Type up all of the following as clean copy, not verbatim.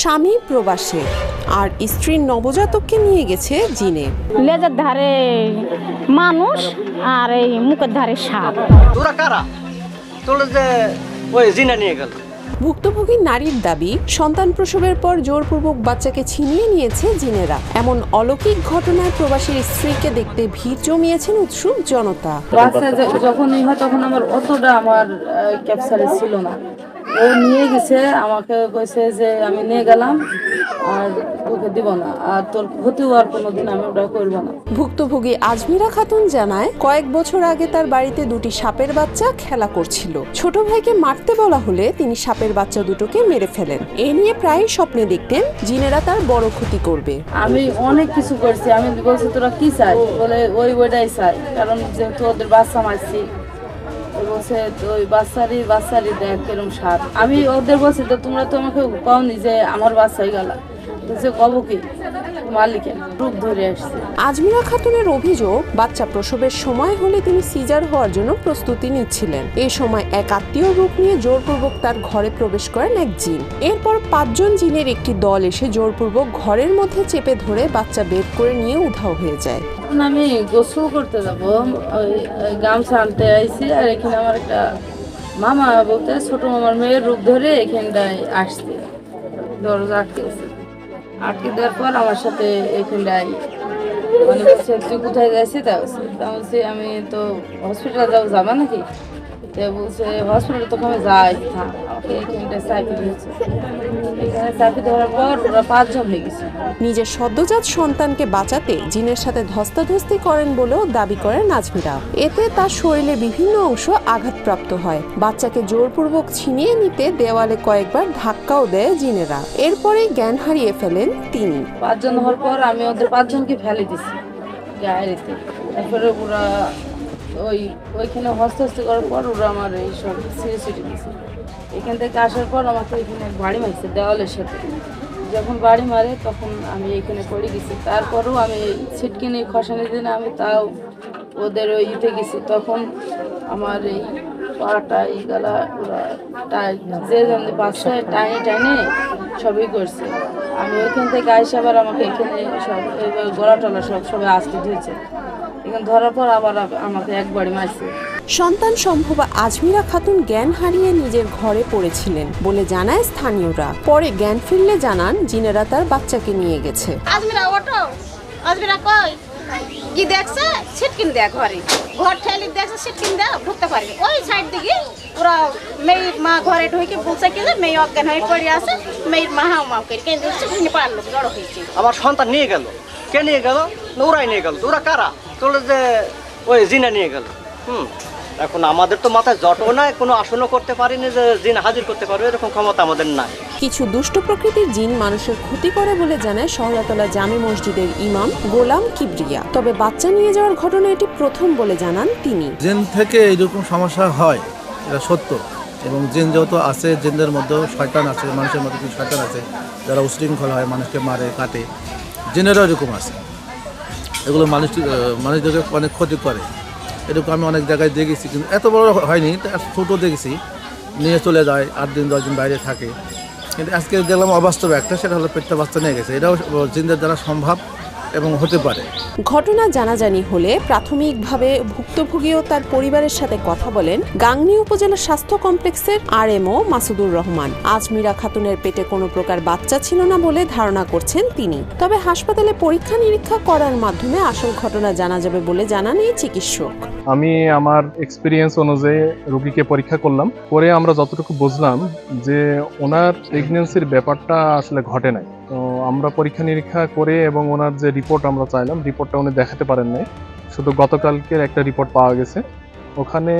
স্বামী প্রবাসে আর স্ত্রীর নবজাতককে নিয়ে গেছে জিনে। লেজের ধারে মানুষ আর এই মুখের ধারে সাপ। তোরা কারা তোরা যে ওই জিনা নিয়ে গেল? ভুক্তভোগী নারীর দাবি, সন্তান প্রসবের পর জোরপূর্বক বাচ্চাকে ছিনিয়ে নিয়েছে জিনেরা। এমন অলৌকিক ঘটনায় প্রবাসীর স্ত্রীকে দেখতে ভিড় জমিয়েছেন উৎসুক জনতা। বাচ্চা যখনই হয় তখন অতটা আমার ক্যাপচারে ছিল না। ও নিয়ে গেছে, আমাকে কইছে যে আমি নিয়ে গেলাম আর ওকে দিব না, আর তোর ক্ষতি হওয়ার কোনোদিন আমি ওটা করবো না। ভুক্তভোগী আজমিরা খাতুন জানায়, কয়েক বছর আগে তার বাড়িতে দুটি সাপের বাচ্চা খেলা করছিল। ছোট ভাইকে মারতে বলা হলে তিনি সাপের বাচ্চা দুটোকে মেরে ফেলেন। এ নিয়ে প্রায় স্বপ্নে দেখতেন জিনেরা তার বড় ক্ষতি করবে। আমি অনেক কিছু করছি, আমি বলছি তোরা কি চাই, বলে ওইটাই চাই, কারণ যেহেতু ওদের বাচ্চা মারছি। বলছে ওই বাচ্চারই দেখ কিরম সাপ। আমি ওদের বলছি তো তোমরা তো আমাকে কওনি যে আমার বাচ্চাই গেলা, বলছে কব কি মালিকে রূপ ধরে আসছে। আজমিরা খাতুনের অভিযোগ, বাচ্চা প্রসবের সময় হলে তিনি সিজার হওয়ার জন্য প্রস্তুতি নিচ্ছিলেন। এই সময় এক আত্মীয় রূপ নিয়ে জোরপূর্বক তার ঘরে প্রবেশ করেন এক জিন। এরপর 5 জন জিনের একটি দল এসে জোরপূর্বক ঘরের মধ্যে চেপে ধরে বাচ্চা বের করে নিয়ে উধাও হয়ে যায়। আমি গোসল করতে যাবো, ওই গামছা আনতে আইছি, আর এখানে আমার একটা মামা বলতে ছোট মামার মেয়ের রূপ ধরে এখানটায় আসছে, দরজা আটকে দেওয়ার পর আমার সাথে এখানটায় মানে বলছে তুই কোথায় যাইছি, তা বলছি আমি তো হসপিটালে যাবা নাকি? বলছে হসপিটালে তোকে আমি যাই, আমাকে এখানটায় চাপি দিয়েছে। এখানে চাপি ধরার পর ওরা 5 জন হয়ে গেছে। নিজের সদ্যজাত সন্তানকে বাঁচাতে জিনের সাথে ধস্তাধস্তি করেন বলেও দাবি করেন আজমিরা। এতে তার শরীরে বিভিন্ন অংশ আঘাতপ্রাপ্ত হয়। বাচ্চাকে জোরপূর্বক ছিনিয়ে নিতে দেওয়ালে কয়েকবার ধাক্কাও দেয় জিনেরা। এরপরেই জ্ঞান হারিয়ে ফেলেন তিনি। 5 জন হওয়ার পর আমি ওদের 5 জনকে ফেলে দিছি গাড়িতে। তারপরে ওরা ওইখানে হস্তে করার পর ওরা আমার এই সব সিরিয়াসিটি দিয়েছে। এখান থেকে আসার পর আমাকে এখানে বাড়ি মারছে দেওয়ালের সাথে। যখন বাড়ি মারে তখন আমি এখানে পড়ে গেছি। তারপরেও আমি ছিটকে নিয়ে খসানি দিন আমি তাও ওদের ওই ইতে গেছি, তখন আমার এই পাটা এই গলা ওরা যে বাচ্চায় টাইনে সবই করছে। আমি ওইখান থেকে আইসে আবার আমাকে এখানে সব গলা টলা সবাই আসতে দিয়েছে। এখানে ধরার পর আবার আমাকে একবারই মারছে। সন্তান সম্ভবা আজমিরা খাতুন জ্ঞান হারিয়ে নিজের ঘরে পড়েছিলেন বলে জানায় স্থানীয়রা। পরে জ্ঞান ফিরলে জানান জিনেরা তার বাচ্চাকে নিয়ে গেছে। আজমিরা ওঠো, আজমিরা কই কি দেখছে? ছিটকিন দেয় ঘরে, ঘর ঠেলি দেখছে ছিটকিন দেয়, ঢুকতে পারবে ওই সাইড দিকে। ওরা মেয়ের মা ঘরে ঢুকে বলছে কি যে মেয়ে অজ্ঞান হয়ে পড়ে আছে, মেয়ের মা হাও মাও করে কেন দিচ্ছে, ভেঙে পারলো, জড়ো হয়েছে। আমার সন্তান নিয়ে গেল, কে নিয়ে গেল? ওরাই নিয়ে গেল। তোরা কারা তোরা যে ওই জিনা নিয়ে গেল? এখন আমাদের তো মাথায় জটও নাই, কোনো আসনও করতে পারিনি যে জিন হাজির করতে পারবে, এরকম ক্ষমতা আমাদের নাই। কিছু দুষ্ট প্রকৃতির জিন মানুষের ক্ষতি করে বলে জানায় শহরতলা জামে মসজিদের ইমাম গোলাম কিবরিয়া। তবে বাচ্চা নিয়ে যাওয়ার ঘটনা এটি প্রথম বলে জানান তিনি। জিন থেকে এইরকম সমস্যা হয় এটা সত্য, এবং জিন যেহেতু আছে, জিনদের মধ্যেও শয়তান আছে, মানুষের মধ্যে কিছু শয়তান আছে যারা উশৃঙ্খল হয়, মানুষকে মারে কাটে। জিনেরও এরকম আছে, এগুলো মানুষদেরকে অনেক ক্ষতি করে। এরকম আমি অনেক জায়গায় দেখেছি, কিন্তু এত বড় হয়নি, ছোটো দেখেছি, নিয়ে চলে যায়, 8 দিন 10 দিন বাইরে থাকে। কিন্তু আজকে দেখলাম অবাস্তব একটা, সেটা হলো পেটটা বাচ্চা নিয়ে গেছে। এটাও জিনদের দ্বারা সম্ভব এবং হতে পারে। ঘটনা জানাজানি হলে প্রাথমিকভাবে ভুক্তভোগী ও তার পরিবারের সাথে কথা বলেন গাংনী উপজেলা স্বাস্থ্য কমপ্লেক্সের আরএমও মাসুদুর রহমান। আজমিরা খাতুনের পেটে কোনো প্রকার বাচ্চা ছিল না বলে ধারণা করছেন তিনি। তবে হাসপাতালে পরীক্ষা নিরীক্ষা করার মাধ্যমে আসল ঘটনা জানা যাবে বলে জানান এই চিকিৎসক। আমি আমার এক্সপিরিয়েন্স অনুযায়ী রোগীকে পরীক্ষা করলাম, পরে আমরা যতটুকু বুঝলাম যে ওনার প্রেগন্যান্সির ব্যাপারটা আসলে ঘটে নাই। তো আমরা পরীক্ষা নিরীক্ষা করে এবং ওনার যে রিপোর্ট আমরা চাইলাম, রিপোর্টটা উনি দেখাতে পারেন নাই। শুধু গতকালকের একটা রিপোর্ট পাওয়া গেছে, ওখানে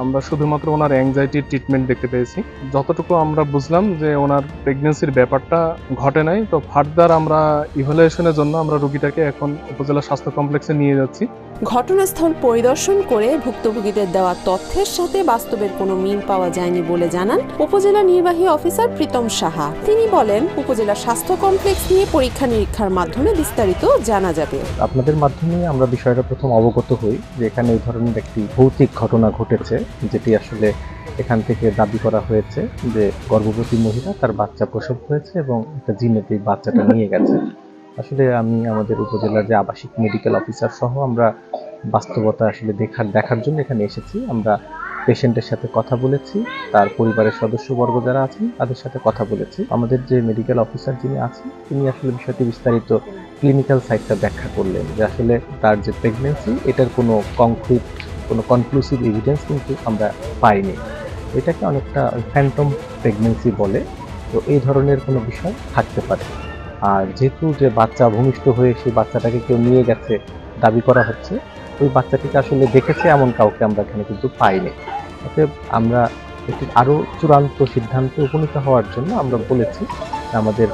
আমরা শুধুমাত্র ওনার অ্যাংজাইটির ট্রিটমেন্ট দেখতে পেয়েছি। যতটুকু আমরা বুঝলাম যে ওনার প্রেগন্যান্সির ব্যাপারটা ঘটে নাই। তো ফার্দার আমরা ইভ্যালুয়েশনের জন্য আমরা রোগীটাকে এখন উপজেলা স্বাস্থ্য কমপ্লেক্সে নিয়ে যাচ্ছি। ঘটনাস্থল পরিদর্শন করে ভুক্তভোগীদের দেওয়া তথ্যের সাথে বাস্তবের কোনো মিল পাওয়া যায়নি বলে জানান উপজেলা নির্বাহী অফিসার প্রীতম সাহা। তিনি বলেন, উপজেলা স্বাস্থ্য কমপ্লেক্স নিয়ে পরীক্ষা নিরীক্ষার মাধ্যমে বিস্তারিত জানা যাবে। আপনাদের মাধ্যমে আমরা বিষয়টা প্রথম অবগত হই যে এখানে এই ধরনের একটি ভৌতিক ঘটনা ঘটেছে, যেটি আসলে এখান থেকে দাবি করা হয়েছে যে গর্ভবতী মহিলা তার বাচ্চা প্রসব হয়েছে এবং একটা জিনেটিক বাচ্চাটা নিয়ে গেছে। আসলে আমি আমাদের উপজেলার যে আবাসিক মেডিকেল অফিসার সহ আমরা বাস্তবতা আসলে দেখার জন্য এখানে এসেছি। আমরা পেশেন্টের সাথে কথা বলেছি, তার পরিবারের সদস্যবর্গ যারা আছেন তাদের সাথে কথা বলেছি। আমাদের যে মেডিকেল অফিসার যিনি আছেন তিনি আসলে বিষয়টি বিস্তারিত ক্লিনিক্যাল সাইডটা ব্যাখ্যা করলেন যে আসলে তার যে প্রেগনেন্সি এটার কোনো কনক্রিট কোনো কনক্লুসিভ এভিডেন্স কিন্তু আমরা পাইনি। এটাকে অনেকটা ফ্যান্টম প্রেগনেন্সি বলে, তো এই ধরনের কোনো বিষয় থাকতে পারে। আর যেহেতু যে বাচ্চা ভূমিষ্ঠ হয়ে সেই বাচ্চাটাকে কেউ নিয়ে গেছে দাবি করা হচ্ছে, ওই বাচ্চাটিকে আসলে দেখেছে এমন কাউকে আমরা এখানে কিন্তু পাইনি। অতএব আমরা একটি আরও চূড়ান্ত সিদ্ধান্তে উপনীত হওয়ার জন্য আমরা বলেছি আমাদের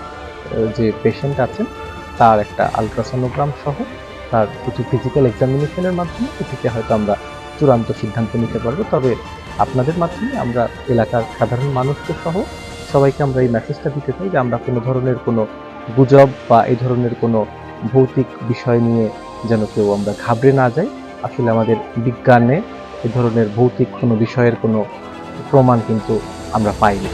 যে পেশেন্ট আছেন তার একটা আলট্রাসোনোগ্রাম সহ তার কিছু ফিজিক্যাল এক্সামিনেশনের মাধ্যমে এটিকে হয়তো আমরা চূড়ান্ত সিদ্ধান্ত নিতে পারবো। তবে আপনাদের মাধ্যমে আমরা এলাকার সাধারণ মানুষকে সহ সবাইকে আমরা এই মেসেজটা দিতে চাই যে আমরা কোনো ধরনের কোনো গুজব বা এই ধরনের কোনো ভৌতিক বিষয় নিয়ে যেন কেউ আমরা ঘাবড়ে না যাই। আসলে আমাদের বিজ্ঞানে এই ধরনের ভৌতিক কোনো বিষয়ের কোনো প্রমাণ কিন্তু আমরা পাইনি।